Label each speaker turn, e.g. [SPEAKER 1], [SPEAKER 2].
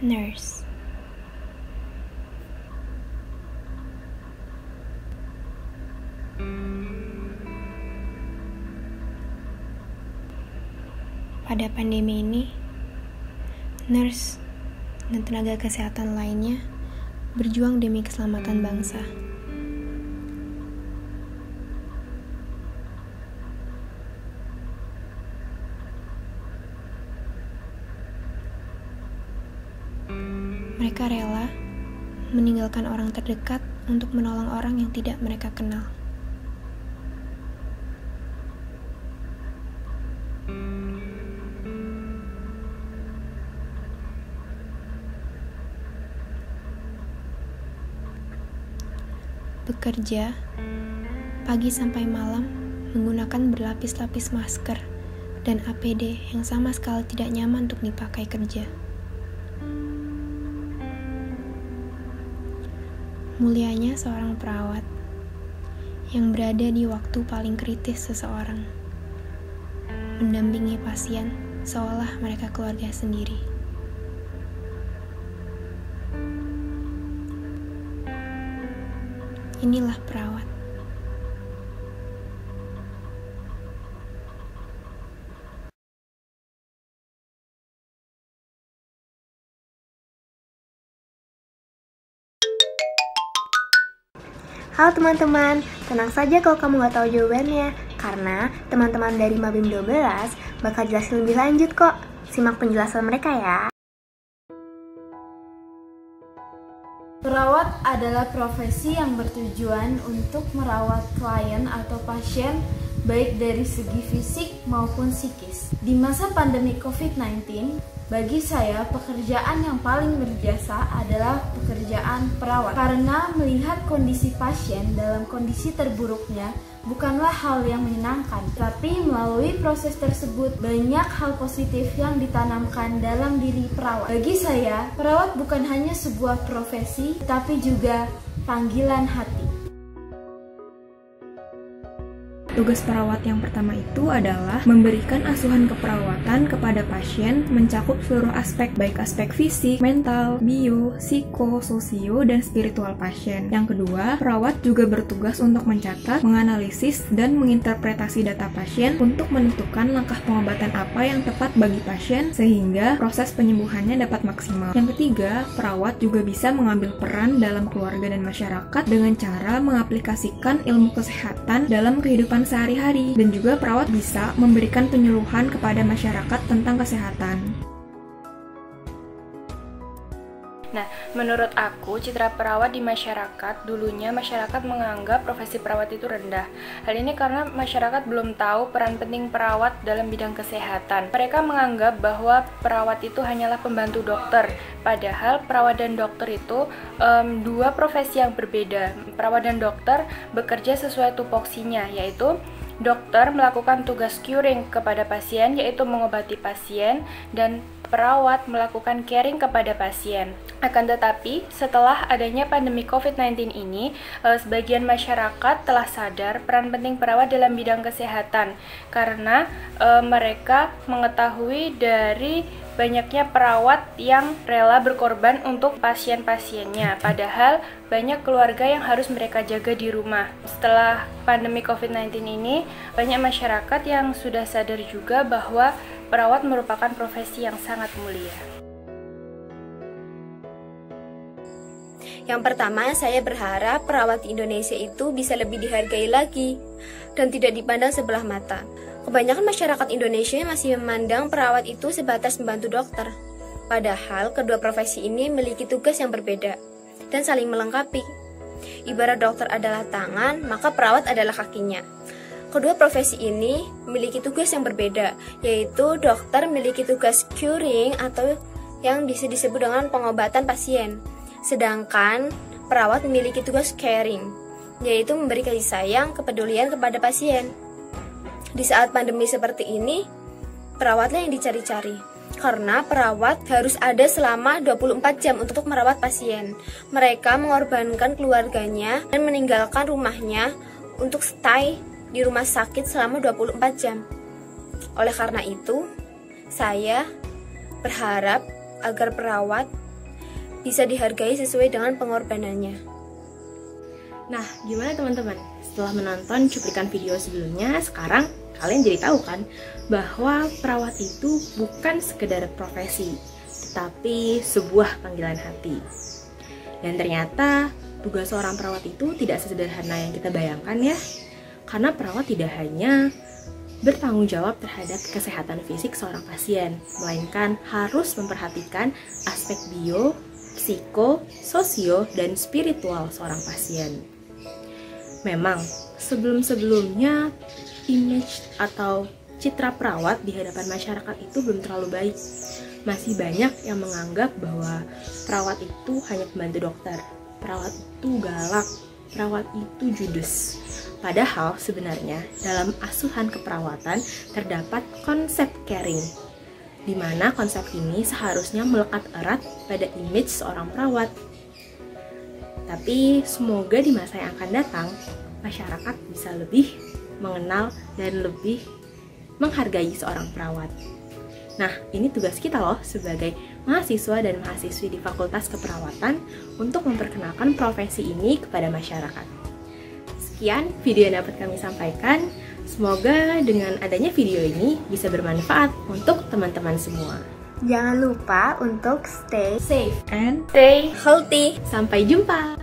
[SPEAKER 1] Nurse. Pada pandemi ini, nurse dan tenaga kesehatan lainnya berjuang demi keselamatan bangsa. Mereka rela meninggalkan orang terdekat untuk menolong orang yang tidak mereka kenal. Bekerja pagi sampai malam menggunakan berlapis-lapis masker dan APD yang sama sekali tidak nyaman untuk dipakai kerja. Mulianya seorang perawat yang berada di waktu paling kritis seseorang, mendampingi pasien seolah mereka keluarga sendiri. Inilah perawat.
[SPEAKER 2] Halo teman-teman, tenang saja kalau kamu nggak tahu jawabannya, karena teman-teman dari Mabim 12 bakal jelasin lebih lanjut kok. Simak penjelasan mereka ya.
[SPEAKER 3] Perawat adalah profesi yang bertujuan untuk merawat klien atau pasien baik dari segi fisik maupun psikis. Di masa pandemi COVID-19, bagi saya pekerjaan yang paling berjasa adalah pekerjaan perawat. Karena melihat kondisi pasien dalam kondisi terburuknya bukanlah hal yang menyenangkan, tapi melalui proses tersebut banyak hal positif yang ditanamkan dalam diri perawat. Bagi saya, perawat bukan hanya sebuah profesi, tapi juga panggilan hati.
[SPEAKER 4] Tugas perawat yang pertama itu adalah memberikan asuhan keperawatan kepada pasien mencakup seluruh aspek, baik aspek fisik, mental, bio, psiko, sosio, dan spiritual pasien. Yang kedua, perawat juga bertugas untuk mencatat, menganalisis, dan menginterpretasi data pasien untuk menentukan langkah pengobatan apa yang tepat bagi pasien sehingga proses penyembuhannya dapat maksimal. Yang ketiga, perawat juga bisa mengambil peran dalam keluarga dan masyarakat dengan cara mengaplikasikan ilmu kesehatan dalam kehidupan sehari-hari, dan juga perawat bisa memberikan penyuluhan kepada masyarakat tentang kesehatan.
[SPEAKER 5] Nah, menurut aku, citra perawat di masyarakat, dulunya masyarakat menganggap profesi perawat itu rendah. Hal ini karena masyarakat belum tahu peran penting perawat dalam bidang kesehatan. Mereka menganggap bahwa perawat itu hanyalah pembantu dokter, padahal perawat dan dokter itu dua profesi yang berbeda. Perawat dan dokter bekerja sesuai tupoksinya, yaitu dokter melakukan tugas curing kepada pasien, yaitu mengobati pasien, dan perawat melakukan caring kepada pasien. Akan tetapi, setelah adanya pandemi COVID-19 ini, sebagian masyarakat telah sadar peran penting perawat dalam bidang kesehatan karena mereka mengetahui dari banyaknya perawat yang rela berkorban untuk pasien-pasiennya, padahal banyak keluarga yang harus mereka jaga di rumah. Setelah pandemi COVID-19 ini, banyak masyarakat yang sudah sadar juga bahwa perawat merupakan profesi yang sangat mulia.
[SPEAKER 2] Yang pertama, saya berharap perawat di Indonesia itu bisa lebih dihargai lagi dan tidak dipandang sebelah mata. Kebanyakan masyarakat Indonesia masih memandang perawat itu sebatas membantu dokter. Padahal kedua profesi ini memiliki tugas yang berbeda dan saling melengkapi. Ibarat dokter adalah tangan, maka perawat adalah kakinya. Kedua profesi ini memiliki tugas yang berbeda, yaitu dokter memiliki tugas curing atau yang bisa disebut dengan pengobatan pasien. Sedangkan perawat memiliki tugas caring, yaitu memberi kasih sayang, kepedulian kepada pasien. Di saat pandemi seperti ini, perawatlah yang dicari-cari. Karena perawat harus ada selama 24 jam untuk merawat pasien. Mereka mengorbankan keluarganya dan meninggalkan rumahnya untuk stay di rumah sakit selama 24 jam. Oleh karena itu, saya berharap agar perawat bisa dihargai sesuai dengan pengorbanannya.
[SPEAKER 6] Nah, gimana teman-teman? Setelah menonton cuplikan video sebelumnya, sekarang kalian jadi tahu kan bahwa perawat itu bukan sekedar profesi, tetapi sebuah panggilan hati. Dan ternyata tugas seorang perawat itu tidak sesederhana yang kita bayangkan ya. Karena perawat tidak hanya bertanggung jawab terhadap kesehatan fisik seorang pasien, melainkan harus memperhatikan aspek bio, psiko, sosio, dan spiritual seorang pasien. Memang, sebelum-sebelumnya image atau citra perawat di hadapan masyarakat itu belum terlalu baik. Masih banyak yang menganggap bahwa perawat itu hanya pembantu dokter, perawat itu galak, perawat itu judes. Padahal sebenarnya dalam asuhan keperawatan terdapat konsep caring, di mana konsep ini seharusnya melekat erat pada image seorang perawat. Tapi semoga di masa yang akan datang, masyarakat bisa lebih mengenal dan lebih menghargai seorang perawat. Nah, ini tugas kita loh sebagai mahasiswa dan mahasiswi di Fakultas Keperawatan untuk memperkenalkan profesi ini kepada masyarakat. Sekian video yang dapat kami sampaikan. Semoga dengan adanya video ini bisa bermanfaat untuk teman-teman semua.
[SPEAKER 1] Jangan lupa untuk stay safe
[SPEAKER 4] And
[SPEAKER 2] Stay healthy.
[SPEAKER 6] Sampai jumpa!